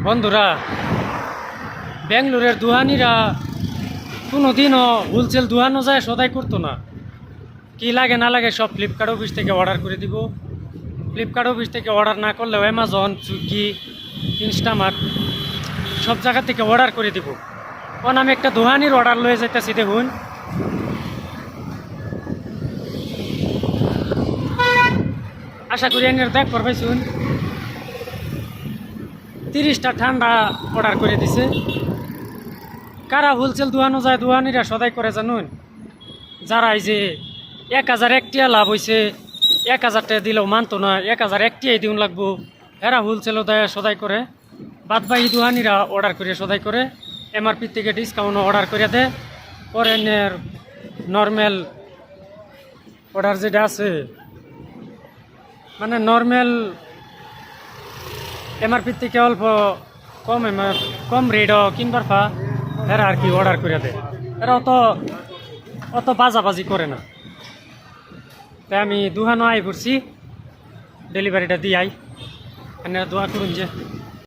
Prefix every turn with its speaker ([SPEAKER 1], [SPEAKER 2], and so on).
[SPEAKER 1] বন্ধুরা, বেঙ্গলোরের দোহানিরা কোনোদিনও হোলসেল দোহানো যায় সদাই করতো না। কি লাগে না লাগে সব ফ্লিপকার্ট অফিস থেকে অর্ডার করে দিব। ফ্লিপকার্ট অফিস থেকে অর্ডার না করলেও অ্যামাজন, সুইগি, ইনস্টামার্ট সব জায়গা থেকে অর্ডার করে দিব। কারণ আমি একটা দোহানির অর্ডার লয়ে যাইতেছি, দেখুন। আশা করি এনের দেখ করবাই শুন 30টা ঠান্ডা অর্ডার করে দিছে। কারা হোলসেল দোয়ানো যায় দোয়ানিরা সদাই করে জানুন। যারা এই যে 1001 টিয়া লাভ হয়েছে, 1000 টাকা দিলেও মানতো না, 1001 টিয়াই দিন লাগবো, এরা হোলসেলও দেয় সদাই করে। বাদবাকি দোয়ানিরা অর্ডার করে সদাই করে, এমআরপি থেকে ডিসকাউন্টও অর্ডার করে দেয়। পরে নর্মাল অর্ডার যেটা আছে, মানে নর্মাল এমআরপি থেকে অল্প কম রেটও কিনবার পা এরা আর কি অর্ডার করে দেয়। এরা অত বাজাবাজি করে না। তাই আমি দুহানো আই করছি, ডেলিভারিটা দিয়ে আই। দোয়া করুন যে